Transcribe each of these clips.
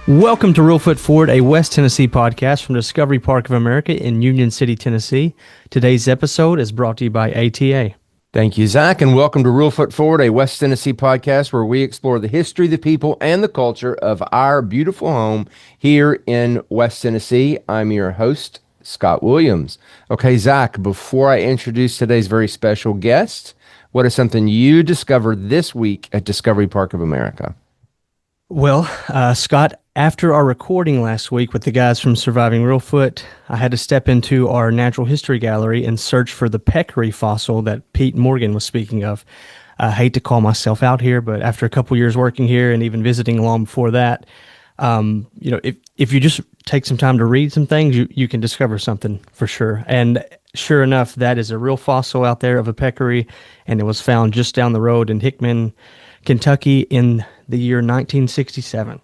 Welcome to Reelfoot Ford, a West Tennessee podcast from Discovery Park of America in Union City, Tennessee. Today's episode is brought to you by ATA. Thank you, Zach, and welcome to Reelfoot Forward, a West Tennessee podcast where we explore the history, the people, and the culture of our beautiful home here in West Tennessee. I'm your host, Scott Williams. Okay, Zach, before I introduce today's very special guest, what is something you discovered this week at Discovery Park of America? Well, Scott, after our recording last week with the guys from Surviving Reelfoot, I had to step into our natural history gallery and search for the peccary fossil that Pete Morgan was speaking of. I hate to call myself out here, but after a couple years working here and even visiting long before that, if you just take some time to read some things, you can discover something for sure. And sure enough, that is a real fossil out there of a peccary, and it was found just down the road in Hickman, Kentucky in the year 1967.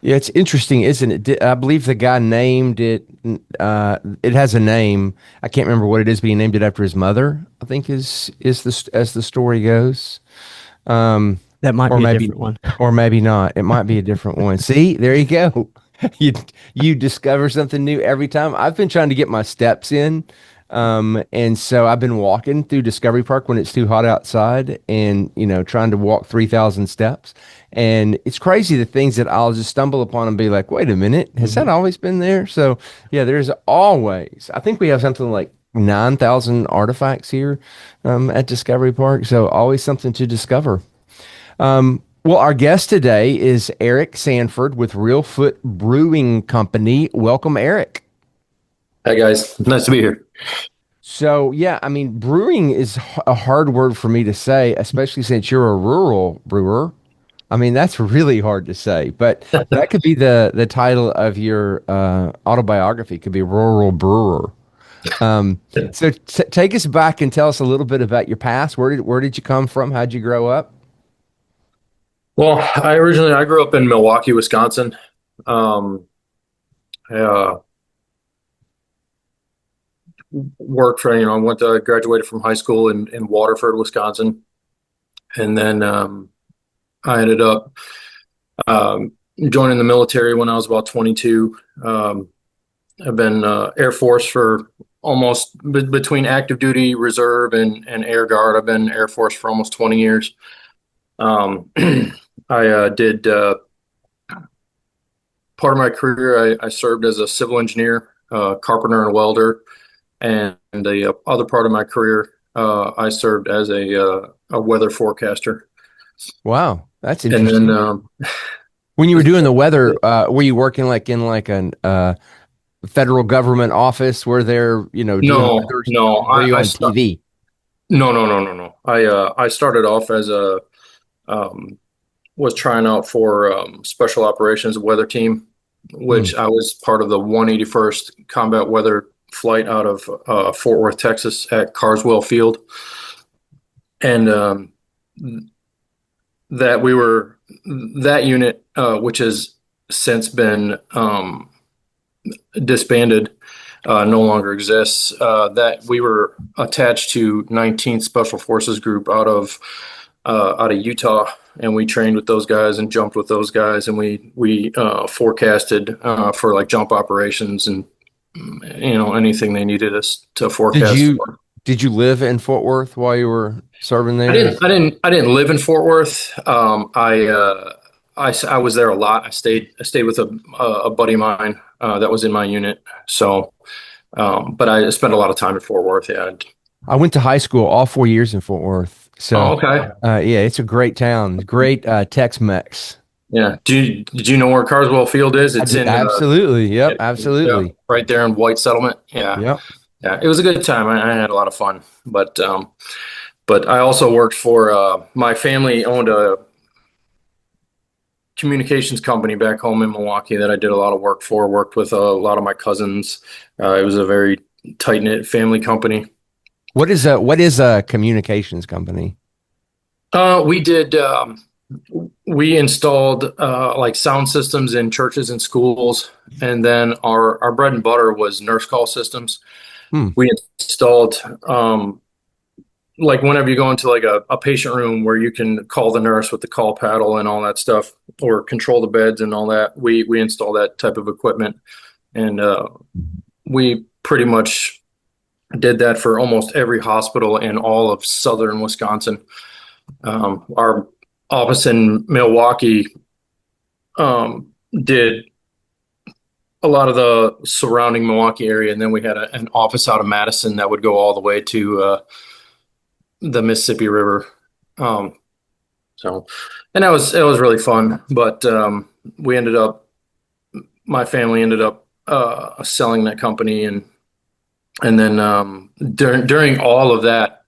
Yeah, it's interesting, isn't it? I believe the guy named it. It has a name. I can't remember what it is, but he named it after his mother, I think is as the story goes. That might be a different one, or maybe not. It might be a different one. See, there you go. You discover something new every time. I've been trying to get my steps in. And so I've been walking through Discovery Park when it's too hot outside and, trying to walk 3,000 steps. And it's crazy the things that I'll just stumble upon and be like, wait a minute, has that always been there? So yeah, there's always, I think we have something like 9,000 artifacts here, at Discovery Park. So always something to discover. Well, our guest today is Eric Sanford with Reelfoot Brewing Company. Welcome, Eric. Hi, guys. Nice to be here. So, yeah, I mean, brewing is a hard word for me to say, especially since you're a rural brewer. I mean, that's really hard to say, but that could be the title of your autobiography, could be Rural Brewer. So take us back and tell us a little bit about your past. Where did you come from? How'd you grow up? Well, I grew up in Milwaukee, Wisconsin. I worked for, I graduated from high school in Waterford, Wisconsin. And then I ended up joining the military when I was about 22. I've been Air Force for almost between active duty, reserve, and Air Guard. I've been Air Force for almost 20 years. I did part of my career, I served as a civil engineer, carpenter and welder. And the other part of my career, I served as a weather forecaster. Wow, that's interesting. And then, when you were doing the weather, were you working in an federal government office where they're doing weather? No, were you on TV? No. I started off as was trying out for special operations weather team, which I was part of the 181st Combat Weather Flight out of Fort Worth, Texas at Carswell Field. And that unit, which has since been disbanded, no longer exists. That we were attached to 19th Special Forces Group out of Utah, and we trained with those guys and jumped with those guys, and we forecasted for jump operations and anything they needed us to forecast. Did you live in Fort Worth while you were serving there? I didn't live in Fort Worth. I was there a lot. I stayed with a buddy of mine that was in my unit. So, but I spent a lot of time in Fort Worth. Yeah. I went to high school all 4 years in Fort Worth. So, okay. Yeah, it's a great town. Great Tex-Mex. Yeah. Did you know where Carswell Field is? It's absolutely. Yep. Absolutely. Yeah, right there in White Settlement. Yeah. Yep. Yeah. It was a good time. I had a lot of fun, but I also worked for, my family owned a communications company back home in Milwaukee that I did a lot of work for, worked with a lot of my cousins. It was a very tight knit family company. What is a communications company? We installed sound systems in churches and schools, and then our bread and butter was nurse call systems. We installed like whenever you go into like a patient room where you can call the nurse with the call paddle and all that stuff, or control the beds and all that, we install that type of equipment. And we pretty much did that for almost every hospital in all of southern Wisconsin. Our office in Milwaukee did a lot of the surrounding Milwaukee area, and then we had an office out of Madison that would go all the way to the Mississippi River. Um, so, and that was really fun. But we ended up, my family ended up selling that company, and then during all of that,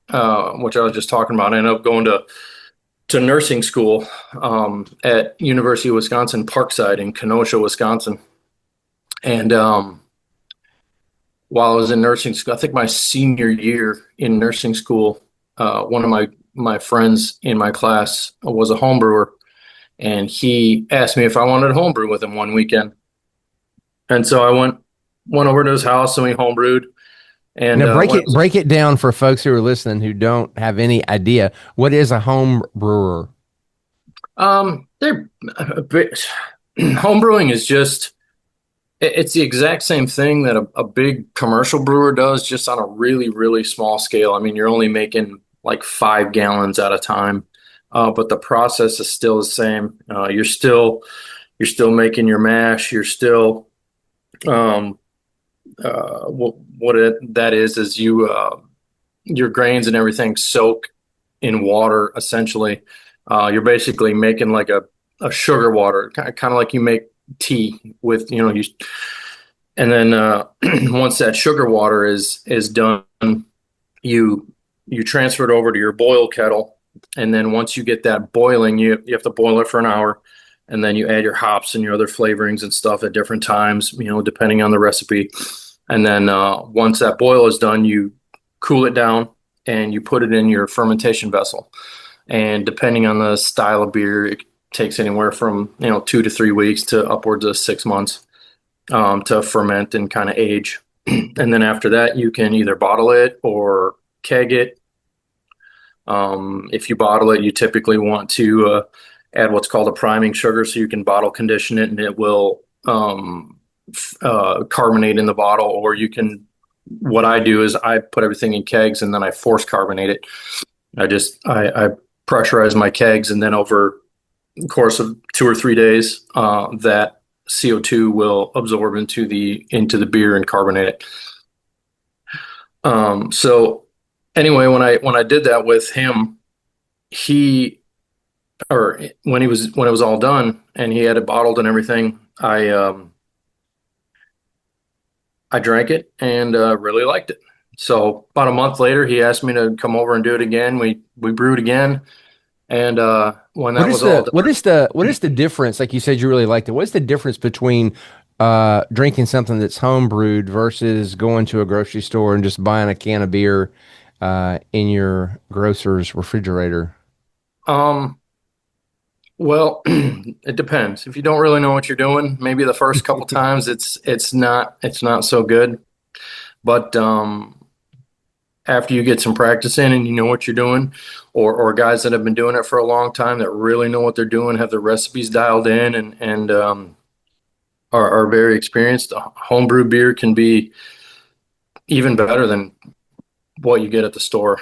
which I was just talking about, I ended up going to nursing school at University of Wisconsin Parkside in Kenosha, Wisconsin. And while I was in nursing school, I think my senior year in nursing school, one of my friends in my class was a home brewer, and he asked me if I wanted to homebrew with him one weekend. And so I went over to his house and we homebrewed. And Now break it down for folks who are listening who don't have any idea. What is a home brewer? They're a bit, homebrewing is just it's the exact same thing that a big commercial brewer does, just on a really, really small scale. I mean, you're only making like 5 gallons at a time, but the process is still the same. You're still making your mash. You're still that is your grains and everything soak in water essentially. You're basically making like a sugar water, kind of like you make tea with, and then once that sugar water is done, you transfer it over to your boil kettle, and then once you get that boiling, you have to boil it for an hour, and then you add your hops and your other flavorings and stuff at different times, depending on the recipe. And then once that boil is done, you cool it down and you put it in your fermentation vessel. And depending on the style of beer, it takes anywhere from 2 to 3 weeks to upwards of 6 months to ferment and kind of age. And then after that, you can either bottle it or keg it. If you bottle it, you typically want to add what's called a priming sugar, so you can bottle condition it and it will carbonate in the bottle. Or what I do is I put everything in kegs and then I force carbonate it. I pressurize my kegs, and then over the course of 2 or 3 days, that CO2 will absorb into the beer and carbonate it. So anyway, when I did that with him, when it was all done and he had it bottled and everything, I drank it and really liked it. So about a month later, he asked me to come over and do it again. We brewed again, and when that was all done, what is the difference? Like you said, you really liked it. What's the difference between drinking something that's home brewed versus going to a grocery store and just buying a can of beer in your grocer's refrigerator? Well, it depends. If you don't really know what you're doing, maybe the first couple times it's not so good. But after you get some practice in and you know what you're doing, or guys that have been doing it for a long time that really know what they're doing, have the recipes dialed in, and are very experienced, homebrew beer can be even better than what you get at the store.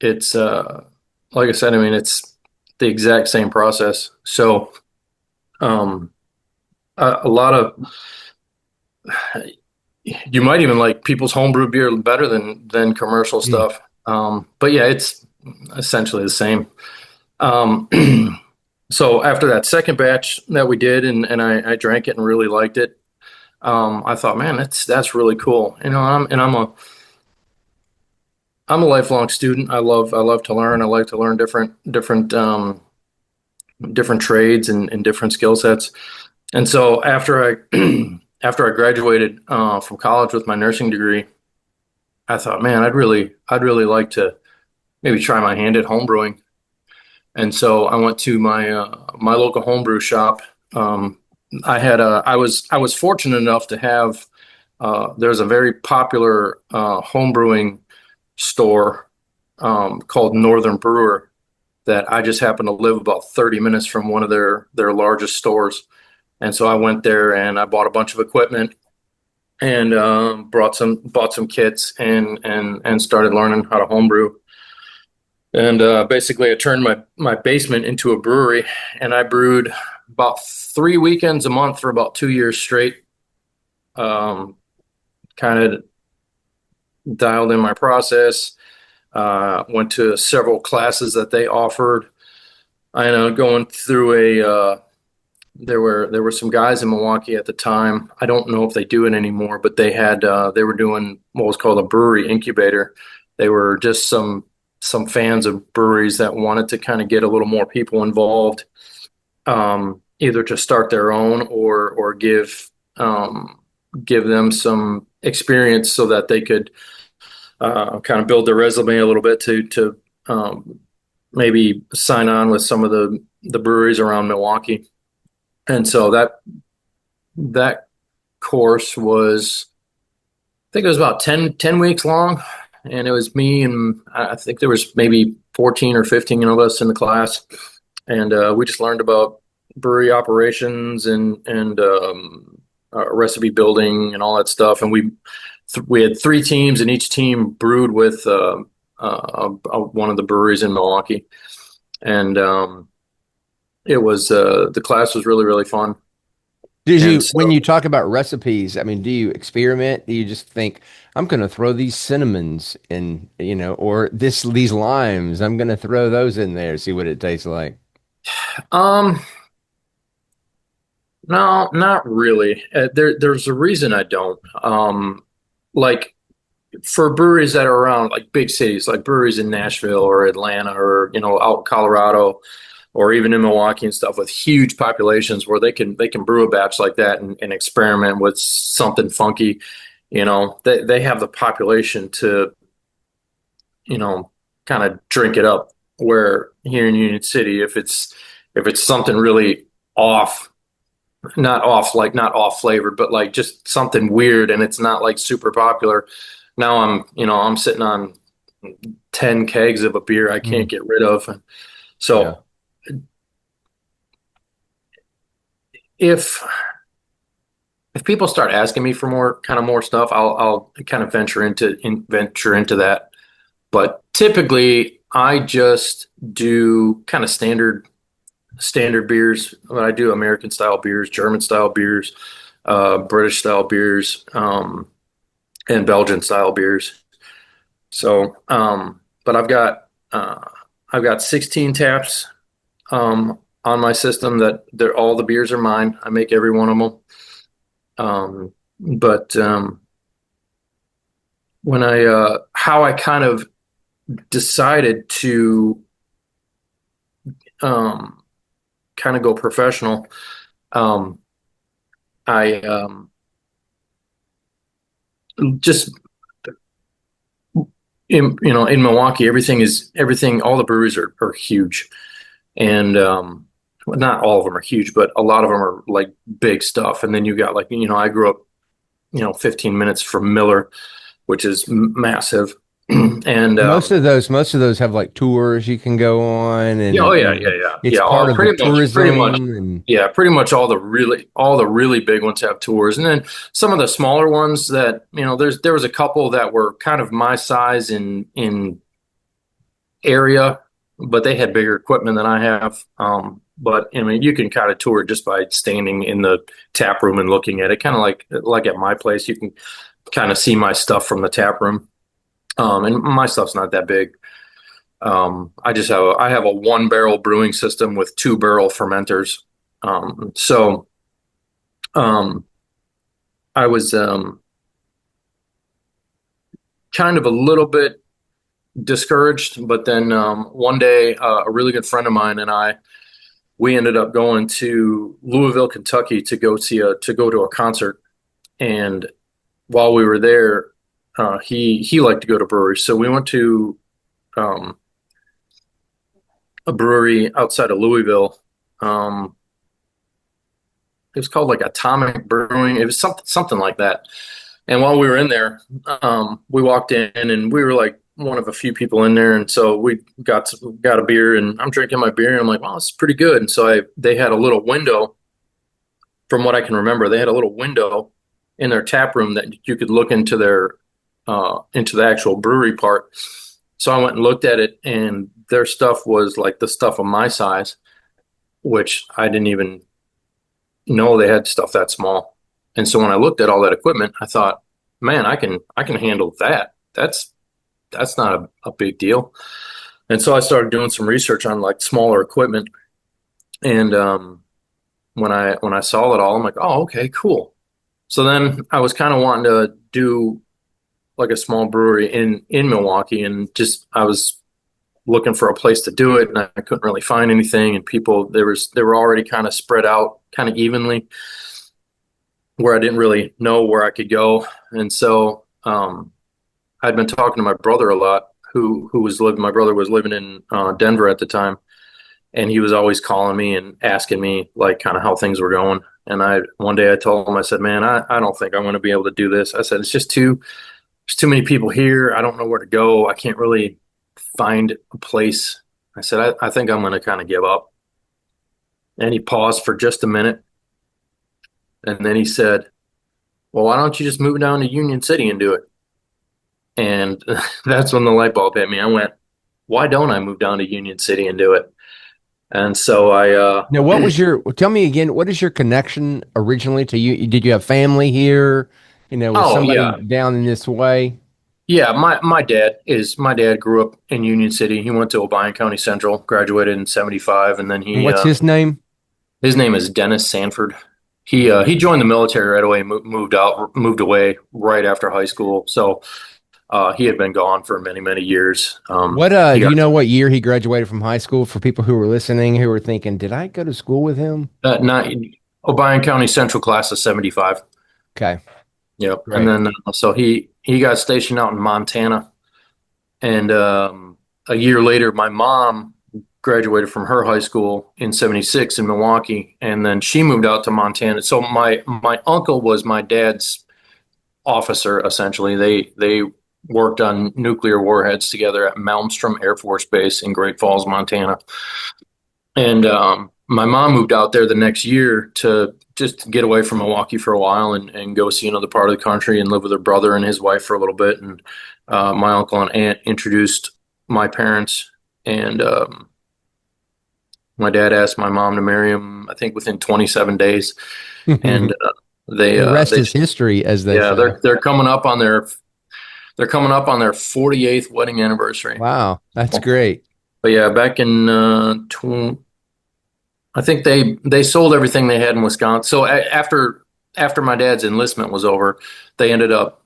It's like I said, I mean, it's the exact same process. So a lot of you might even like people's homebrew beer better than commercial stuff. But yeah, it's essentially the same. Um, so after that second batch that we did, and I drank it and really liked it, I thought, man, that's really cool. I'm a lifelong student. I love to learn. I like to learn different trades and different skill sets. And so after I after I graduated from college with my nursing degree, I thought, man, I'd really like to maybe try my hand at homebrewing. And so I went to my local homebrew shop. I was fortunate enough to have there's a very popular homebrewing store called Northern Brewer that I just happened to live about 30 minutes from one of their largest stores. And so I went there and I bought a bunch of equipment and bought some kits and started learning how to homebrew. And basically, I turned my basement into a brewery, and I brewed about 3 weekends a month for about 2 years straight. Um, Kind of dialed in my process. Went to several classes that they offered. I know going through there were some guys in Milwaukee at the time. I don't know if they do it anymore, but they were doing what was called a brewery incubator. They were just some fans of breweries that wanted to kind of get a little more people involved, either to start their own or give them some experience so that they could kind of build their resume a little bit to maybe sign on with some of the breweries around Milwaukee. And so that course was, I think it was about 10 weeks long, and it was me and I think there was maybe 14 or 15 of us in the class, and we just learned about brewery operations and recipe building and all that stuff. And we had 3 teams, and each team brewed with one of the breweries in Milwaukee, and it was the class was really really fun. And When so, you talk about recipes, I mean, do you experiment? Do you just think, I'm going to throw these cinnamons in, or these limes, I'm going to throw those in there, see what it tastes like? um, no, not really. There's a reason I don't. Like for breweries that are around like big cities, like breweries in Nashville or Atlanta or out in Colorado or even in Milwaukee and stuff with huge populations where they can brew a batch like that and experiment with something funky. They have the population to you know kind of drink it up. Where here in Union City, if it's something really off, not off flavored, but like just something weird, and it's not like super popular. Now I'm sitting on 10 kegs of a beer I Mm, can't get rid of. And yeah. so if if people start asking me for more stuff, I'll kind of venture into that. But typically, I just do kind of standard beers. But I do American style beers, German style beers, British style beers, and Belgian style beers. So, but I've got 16 taps on my system that all the beers are mine. I make every one of them. But when how I kind of decided to um, kind of go professional, um, I just in Milwaukee, everything. All the breweries are huge, and well, not all of them are huge, but a lot of them are like big stuff. And then you got like I grew up 15 minutes from Miller, which is massive, and Most of those have like tours you can go on, yeah, oh yeah, yeah, yeah, it's yeah. part of the Pretty much, tourism. And yeah, pretty much all the really big ones have tours, and then some of the smaller ones that there was a couple that were kind of my size in area, but they had bigger equipment than I have. But I mean, you can kind of tour it just by standing in the tap room and looking at it, kind of like at my place. You can kind of see my stuff from the tap room, and my stuff's not that big. I have a 1 barrel brewing system with 2 barrel fermenters. So um, I was kind of a little bit discouraged, but then one day a really good friend of mine and we ended up going to Louisville, Kentucky to go to a concert. And while we were there, he liked to go to breweries, so we went to um, a brewery outside of Louisville. Um, it was called like Atomic Brewing. It was something like that. And while we were in there, we walked in and we were like one of a few people in there, and so we got a beer, and I'm drinking my beer, and I'm like, wow, this is pretty good. And so they had a little window, from what I can remember, they had a little window in their tap room that you could look into into the actual brewery part. So I went and looked at it, and their stuff was like the stuff of my size, which I didn't even know they had stuff that small. And so when I looked at all that equipment, I thought, man, I can handle that. That's not a big deal. And so I started doing some research on like smaller equipment. And when I saw it all, I'm like, oh, okay, cool. So then I was kind of wanting to do like a small brewery in Milwaukee, and just I was looking for a place to do it, and I couldn't really find anything. And people they were already kind of spread out kind of evenly, where I didn't really know where I could go. And so I'd been talking to my brother a lot, who was living. My brother was living in Denver at the time, and he was always calling me and asking me like kind of how things were going. And one day I told him, I said, man, I don't think I'm going to be able to do this. I said, there's too many people here. I don't know where to go. I can't really find a place. I said, I think I'm going to kind of give up. And he paused for just a minute. And then he said, well, why don't you just move down to Union City and do it? And that's when the light bulb hit me. I went, why don't I move down to Union City and do it? And so Now, tell me again, what is your connection originally to you? Did you have family here? Was oh somebody yeah. down in this way? Yeah, my dad grew up in Union City. He went to Obion County Central, graduated in '75, and then And what's his name? his name is Dennis Sanford. He joined the military right away, moved away right after high school. So he had been gone for many, many years. What do you know what year he graduated from high school, for people who were listening who were thinking, did I go to school with him? Not Obion County Central class of '75. Okay. Yep. Great. And then so he got stationed out in Montana, and a year later, my mom graduated from her high school in '76 in Milwaukee, and then she moved out to Montana. So my uncle was my dad's officer, essentially. They worked on nuclear warheads together at Malmstrom Air Force Base in Great Falls, Montana. And my mom moved out there the next year to just get away from Milwaukee for a while, and go see another part of the country and live with her brother and his wife for a little bit. And my uncle and aunt introduced my parents, and my dad asked my mom to marry him, I think within 27 days. And the rest is history, as they yeah, say. they're coming up on their 48th wedding anniversary. Wow, that's great. But yeah, back in I think they sold everything they had in Wisconsin. So after my dad's enlistment was over, they ended up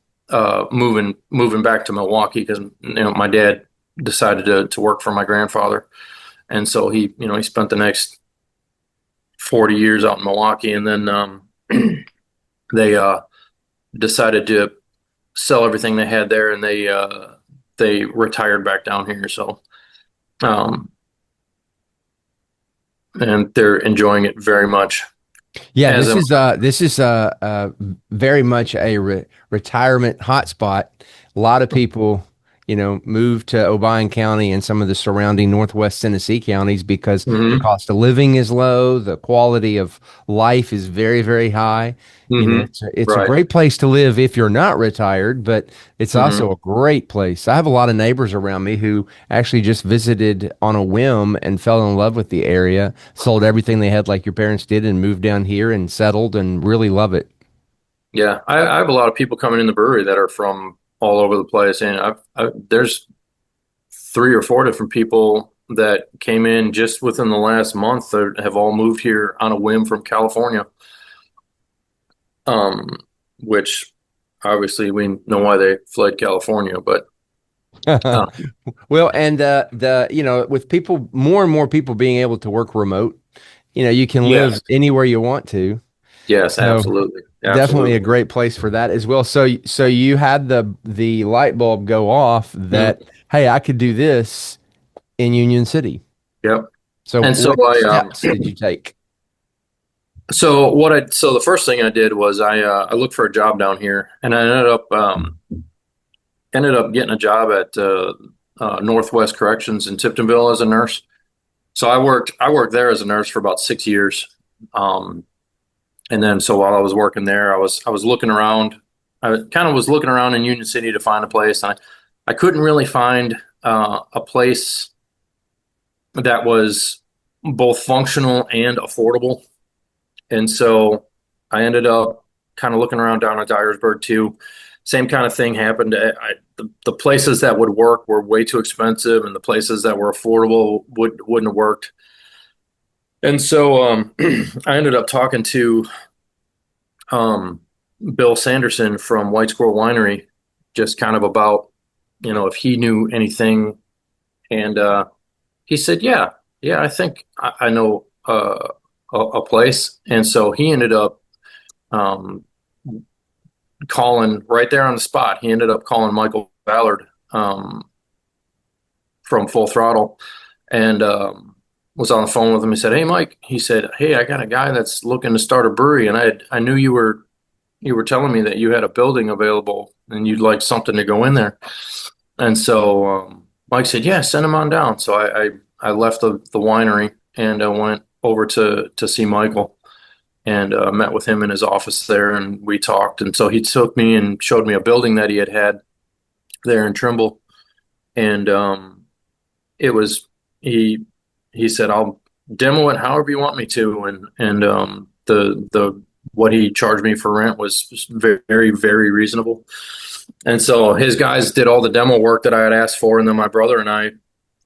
moving back to Milwaukee, because my dad decided to work for my grandfather, and so he spent the next 40 years out in Milwaukee, and then they decided to sell everything they had there, and they retired back down here. So. And they're enjoying it very much. Yeah, this is very much a retirement hotspot. A lot of people, move to Obion County and some of the surrounding Northwest Tennessee counties because the cost of living is low, the quality of life is very, very high. It's Right. a great place to live if you're not retired, but it's also a great place. I have a lot of neighbors around me who actually just visited on a whim and fell in love with the area, sold everything they had like your parents did, and moved down here and settled and really love it. Yeah, I have a lot of people coming in the brewery that are from all over the place, and there's 3 or 4 different people that came in just within the last month that have all moved here on a whim from California. Which obviously we know why they fled California, but Well, and with people, more and more people being able to work remote, you can live yes, anywhere you want to. yes, So absolutely, definitely absolutely. a great place for that as well. So you had the light bulb go off that, hey, I could do this in Union City. Yep. So And so what steps did you take? So the first thing I did was I looked for a job down here, and I ended up ended up getting a job at Northwest Corrections in Tiptonville as a nurse. So I worked there as a nurse for about 6 years. Um, and then so while I was working there, I was looking around. I kind of was looking around in Union City to find a place. And I couldn't really find a place that was both functional and affordable. And so I ended up kind of looking around down at Dyersburg too. Same kind of thing happened. The places that would work were way too expensive, and the places that were affordable wouldn't have worked. And so I ended up talking to um, Bill Sanderson from White Squirrel Winery, just kind of about, if he knew anything. And he said, yeah, I think I know a place. And so he ended up um, calling right there on the spot. He ended up calling Michael Ballard from Full Throttle and was on the phone with him. He said, "Hey, Mike," he said, "Hey, I got a guy that's looking to start a brewery, and I knew you were telling me that you had a building available and you'd like something to go in there." And so Mike said, "Yeah, send him on down." So I left the winery and I went over to see Michael and met with him in his office there, and we talked. And so he took me and showed me a building that he had there in Trimble, and it was he said, "I'll demo it however you want me to," and the what he charged me for rent was very, very, very reasonable. And so his guys did all the demo work that I had asked for, and then my brother and I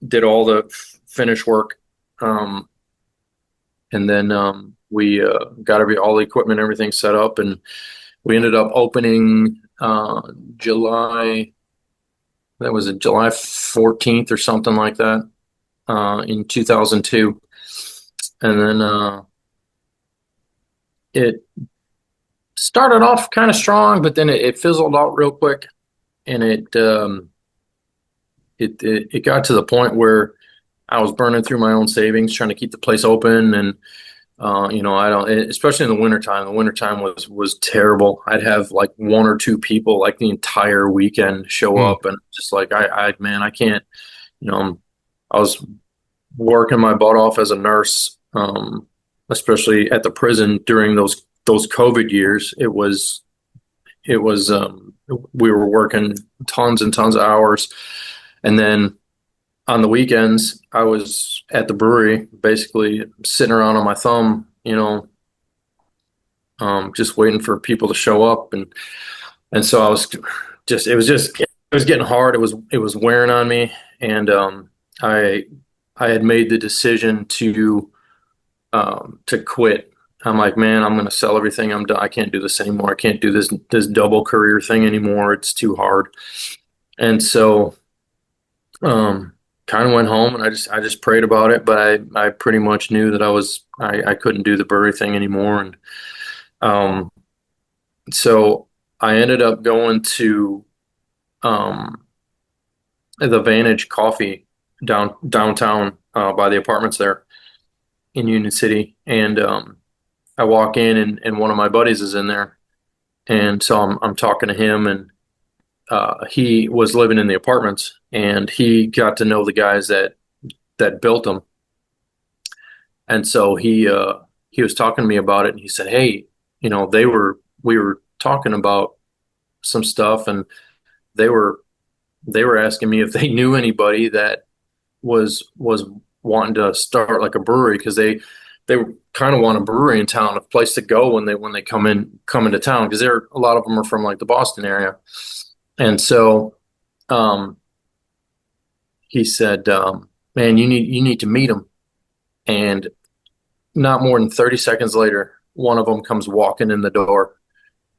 did all the finish work. Um, and then we got all the equipment, everything set up, and we ended up opening July. That was July 14th or something like that in 2002, and then it started off kind of strong, but then it fizzled out real quick, and it got to the point where I was burning through my own savings trying to keep the place open. And I don't, especially in the wintertime. The wintertime was terrible. I'd have like one or two people like the entire weekend show up, and just like man, I can't. I was working my butt off as a nurse, especially at the prison during those COVID years. It was we were working tons and tons of hours, and then on the weekends I was at the brewery, basically sitting around on my thumb, just waiting for people to show up, and so I was it was getting hard. It was wearing on me, and I I had made the decision to quit. I'm like, man, I'm going to sell everything. I'm done. I can't do this anymore. I can't do this double career thing anymore. It's too hard. And so, kind of went home and I just prayed about it. But I pretty much knew that I couldn't do the brewery thing anymore. And um, so I ended up going to um, the Vantage Coffee downtown by the apartments there in Union City, and I walk in and one of my buddies is in there, and so I'm talking to him, and he was living in the apartments, and he got to know the guys that built them, and so he was talking to me about it, and he said, "Hey, we were talking about some stuff, and they were asking me if they knew anybody that was wanting to start like a brewery, because they kind of want a brewery in town, a place to go when they come into town, because a lot of them are from like the Boston area." And so he said, "Man, you need to meet them." And not more than 30 seconds later, one of them comes walking in the door,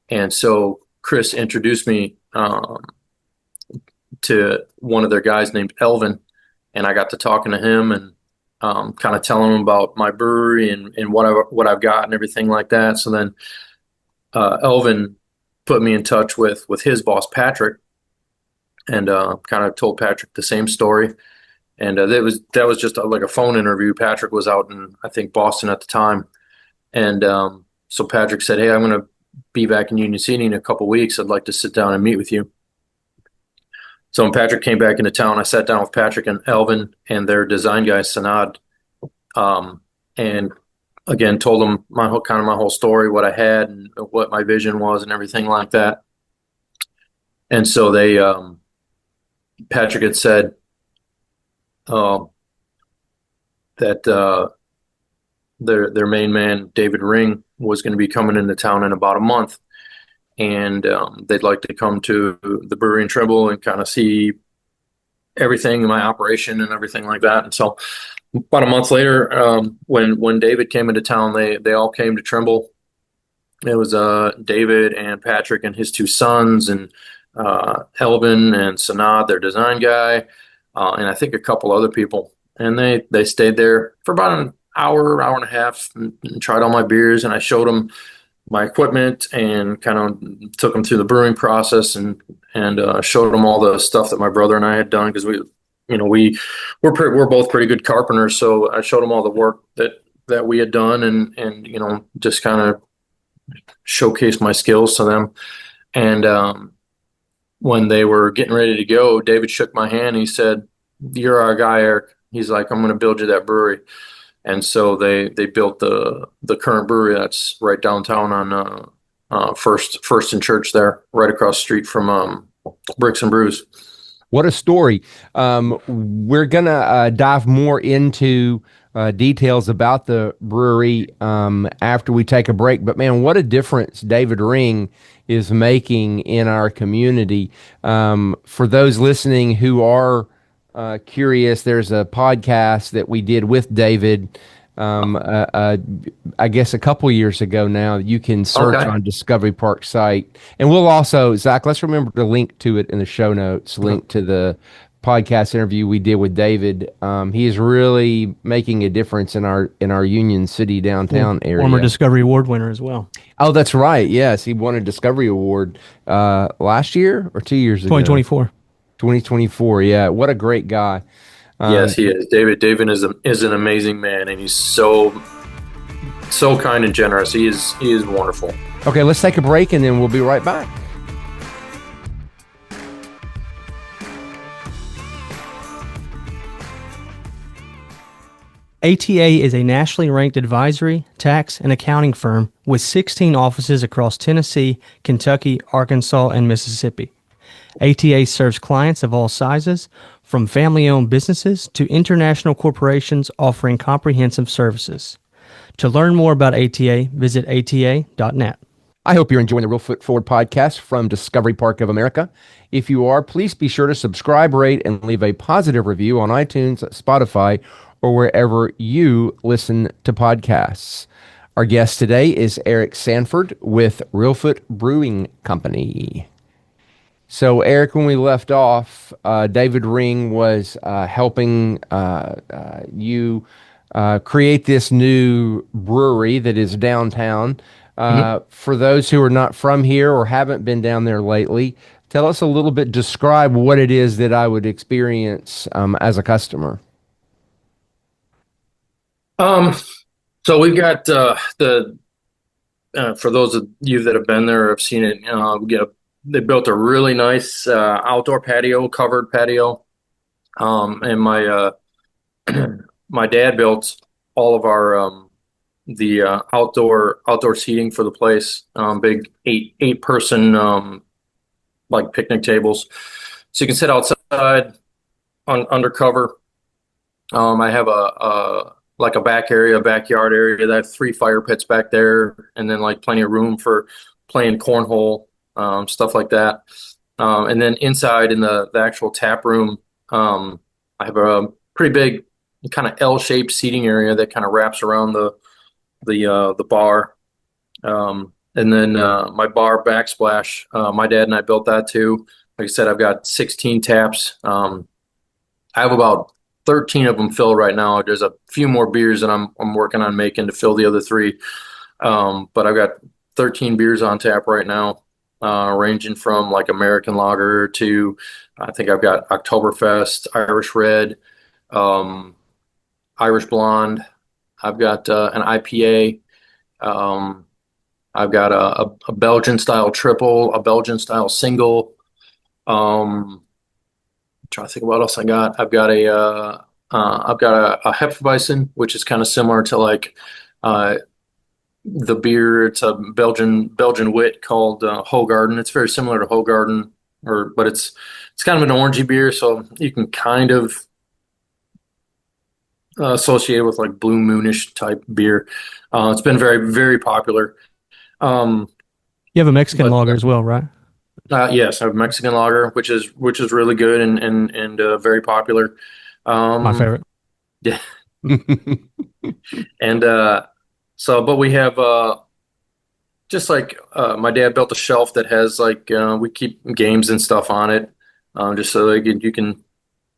and so Chris introduced me to one of their guys named Elvin, and I got to talking to him and kind of telling him about my brewery and what I've got and everything like that. So then Elvin put me in touch with his boss Patrick, and kind of told Patrick the same story. And that was just like a phone interview. Patrick was out in, I think, Boston at the time, and so Patrick said, "Hey, I'm going to be back in Union City in a couple weeks. I'd like to sit down and meet with you." So when Patrick came back into town, I sat down with Patrick and Elvin and their design guy, Sanad, and again told them my whole story, what I had and what my vision was and everything like that. And so Patrick had said uh, that their main man, David Ring, was going to be coming into town in about a month, and they'd like to come to the brewery in Trimble and kind of see everything in my operation and everything like that. And so about a month later, when David came into town, they all came to Trimble. It was David and Patrick and his two sons and Elvin and Sanad, their design guy, and I think a couple other people. And they stayed there for about an hour and a half, and tried all my beers. And I showed them my equipment and kind of took them through the brewing process and showed them all the stuff that my brother and I had done, because we're both pretty good carpenters. So I showed them all the work that we had done, and just kind of showcased my skills to them. And when they were getting ready to go, David shook my hand. He said, "You're our guy, Eric." He's like, "I'm going to build you that brewery." And so they built the current brewery that's right downtown on First and Church there, right across the street from Bricks and Brews. What a story. We're going to dive more into details about the brewery after we take a break. But man, what a difference David Ring is making in our community. For those listening who are curious, there's a podcast that we did with David, I guess a couple years ago now. You can search on Discovery Park site. And we'll also, Zach, let's remember to link to it in the show notes, link to the podcast interview we did with David. He is really making a difference in our Union City downtown area. Former Discovery Award winner as well. Oh, that's right. Yes, he won a Discovery Award last year or 2 years ago. 2024. 2024. Yeah, what a great guy. Yes, he is. David is an amazing man, and he's so kind and generous. He is wonderful. Okay, let's take a break, and then we'll be right back. ATA is a nationally ranked advisory, tax, and accounting firm with 16 offices across Tennessee, Kentucky, Arkansas, and Mississippi. ATA serves clients of all sizes, from family-owned businesses to international corporations offering comprehensive services. To learn more about ATA, visit ata.net. I hope you're enjoying the Reelfoot Forward podcast from Discovery Park of America. If you are, please be sure to subscribe, rate, and leave a positive review on iTunes, Spotify, or wherever you listen to podcasts. Our guest today is Eric Sanford with Reelfoot Brewing Company. So, Eric, when we left off, David Ring was helping you create this new brewery that is downtown. For those who are not from here or haven't been down there lately, tell us a little bit, describe what it is that I would experience as a customer. So we've got for those of you that have been there or have seen it, they built a really nice outdoor patio, covered patio, and my my dad built all of our the outdoor seating for the place, big eight person like picnic tables, so you can sit outside under cover. I have like a backyard area that I have 3 fire pits back there, and then like plenty of room for playing cornhole, stuff like that. And then inside in the actual tap room, I have a pretty big kind of L-shaped seating area that kind of wraps around the bar. And then my bar backsplash, my dad and I built that too. Like I said, I've got 16 taps. I have about 13 of them filled right now. There's a few more beers that I'm working on making to fill the other 3. But I've got 13 beers on tap right now, ranging from like American Lager to, I think I've got Oktoberfest, Irish Red, Irish Blonde. I've got an IPA. I've got a Belgian style triple, a Belgian style single. trying to think of what else I got. I've got a Hefeweizen, which is kind of similar to like uh, the beer. It's a Belgian wit called Hoegaarden. It's very similar to Hoegaarden, but it's kind of an orangey beer, so you can kind of associate it with like Blue Moonish type beer. It's been very very popular. Um, You have a Mexican but lager as well, right? Yes, I have Mexican lager, which is really good and very popular. My Um, favorite. yeah, and but we have just like my dad built a shelf that has like we keep games and stuff on it, just so like you can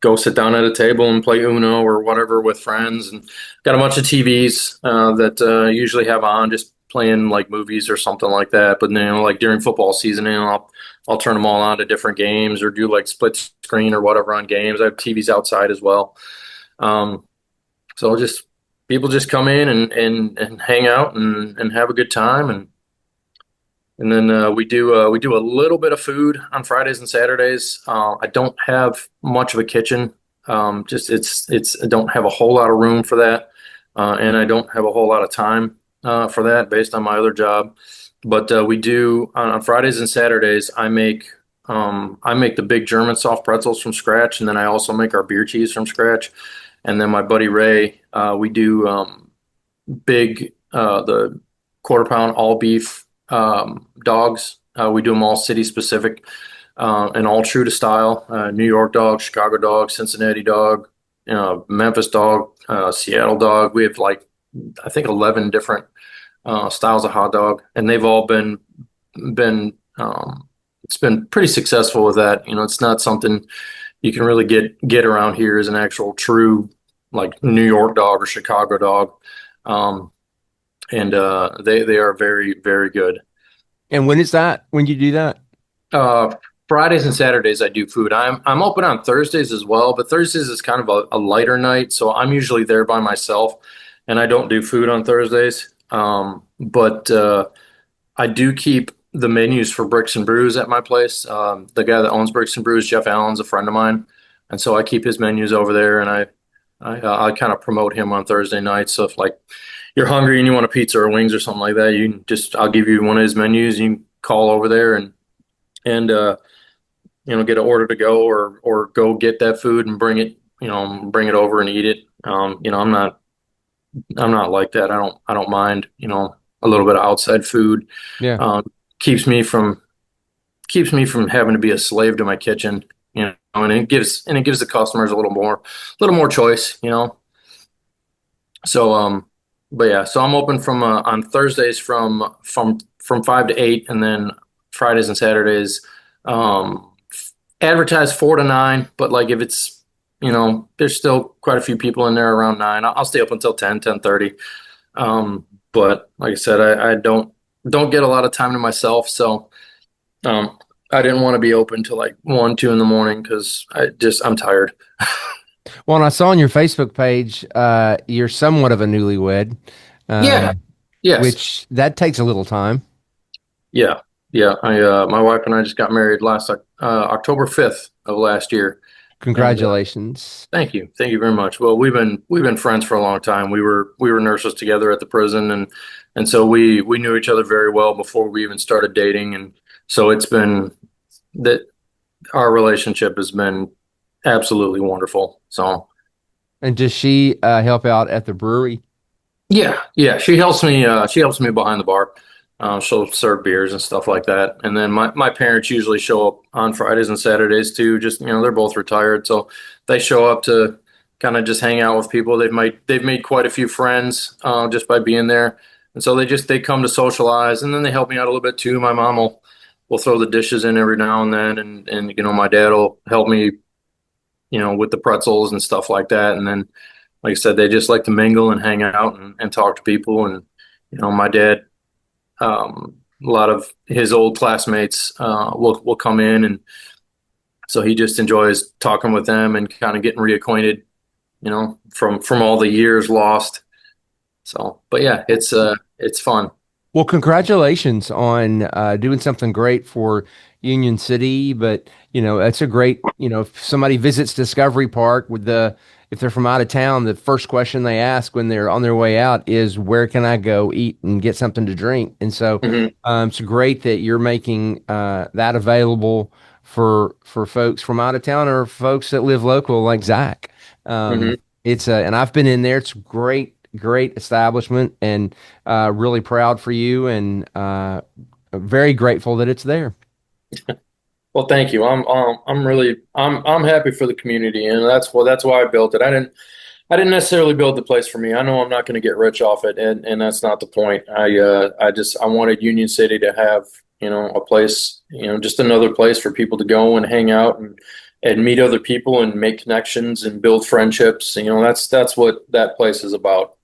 go sit down at a table and play Uno or whatever with friends. And got a bunch of TVs that usually have on just playing like movies or something like that. But like during football season, I'll turn them all on to different games or do like split screen or whatever on games. I have TVs outside as well. Um, so just people just come in and hang out and have a good time and then we do a little bit of food on Fridays and Saturdays. I don't have much of a kitchen. Just I don't have a whole lot of room for that, and I don't have a whole lot of time for that based on my other job. But we do on Fridays and Saturdays. I make the big German soft pretzels from scratch, and then I also make our beer cheese from scratch. And then my buddy Ray, we do big the quarter pound all beef dogs. We do them all city specific and all true to style. New York dog, Chicago dog, Cincinnati dog, Memphis dog, Seattle dog. We have like I think 11 different styles of hot dog, and they've all been it's been pretty successful with that. It's not something you can really get around here as an actual true like New York dog or Chicago dog. Um, and they are very very good. And when is that? When you do that? Uh, Fridays and Saturdays I do food. I'm open on Thursdays as well, but Thursdays is kind of a lighter night, so I'm usually there by myself, and I don't do food on Thursdays. But I do keep the menus for Bricks and Brews at my place. The guy that owns Bricks and Brews, Jeff Allen's a friend of mine, and so I keep his menus over there, and I kind of promote him on Thursday nights. So if like you're hungry and you want a pizza or wings or something like that, I'll give you one of his menus. You can call over there and get an order to go or go get that food and bring it over and eat it. I'm not like that. I don't mind, a little bit of outside food. Yeah. Um, keeps me from having to be a slave to my kitchen, and it gives the customers a little more choice. So but yeah, so I'm open from on Thursdays from 5 to 8, and then Fridays and Saturdays um advertise 4 to 9. But like if it's there's still quite a few people in there around 9. I'll stay up until 10:30. But like I said, I don't get a lot of time to myself, so um I didn't want to be open till like 1, 2 in the morning because I'm tired. Well, and I saw on your Facebook page, you're somewhat of a newlywed, Yeah. um, Yes. which that takes a little time. Yeah. Yeah. My wife and I just got married last October 5th of last year. And Congratulations. thank you very much. Well, we've been friends for a long time. We were nurses together at the prison, and so we knew each other very well before we even started dating. And so it's been that our relationship has been absolutely wonderful. So And does she help out at the brewery? yeah, yeah, she helps me behind the bar. She'll serve beers and stuff like that. And then my parents usually show up on Fridays and Saturdays too. Just they're both retired, so they show up to kind of just hang out with people. They've made quite a few friends just by being there, and so they come to socialize, and then they help me out a little bit too. My mom will throw the dishes in every now and then, and my dad will help me with the pretzels and stuff like that. And then, like I said, they just like to mingle and hang out and talk to people. And my dad, a lot of his old classmates will come in, and so he just enjoys talking with them and kind of getting reacquainted, from all the years lost. So, but yeah, it's fun. Well, congratulations on doing something great for Union City. But that's a great, if somebody visits Discovery Park if they're from out of town, the first question they ask when they're on their way out is, where can I go eat and get something to drink? And so it's great that you're making that available for folks from out of town or folks that live local like Zach. And I've been in there. It's great establishment, and really proud for you, and very grateful that it's there. Well, thank you. I'm happy for the community, and that's why I built it. I didn't necessarily build the place for me. I know I'm not going to get rich off it, and that's not the point. I wanted Union City to have, a place, just another place for people to go and hang out and meet other people and make connections and build friendships. That's what that place is about.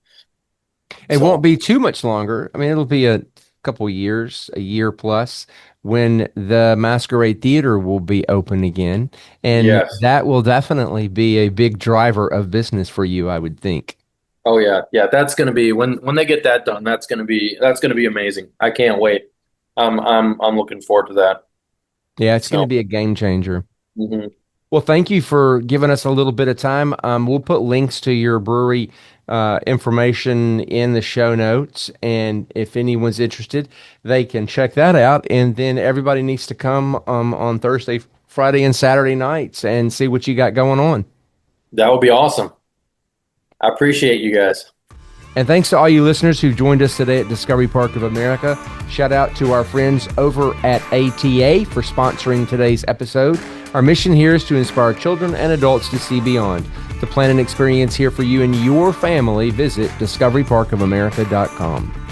It won't be too much longer. I mean, it'll be a couple years, a year plus, when the Masquerade Theater will be open again. And Yes. that will definitely be a big driver of business for you, I would think. Oh yeah. Yeah. That's going to be when they get that done, that's going to be amazing. I can't wait. I'm looking forward to that. Yeah, it's going to be a game changer. Mhm. Well, thank you for giving us a little bit of time. We'll put links to your brewery information in the show notes, and if anyone's interested, they can check that out. And then everybody needs to come on Thursday, Friday, and Saturday nights and see what you got going on. That would be awesome. I appreciate you guys. And thanks to all you listeners who joined us today at Discovery Park of America. Shout out to our friends over at ATA for sponsoring today's episode. Our mission here is to inspire children and adults to see beyond. To plan an experience here for you and your family, visit discoveryparkofamerica.com.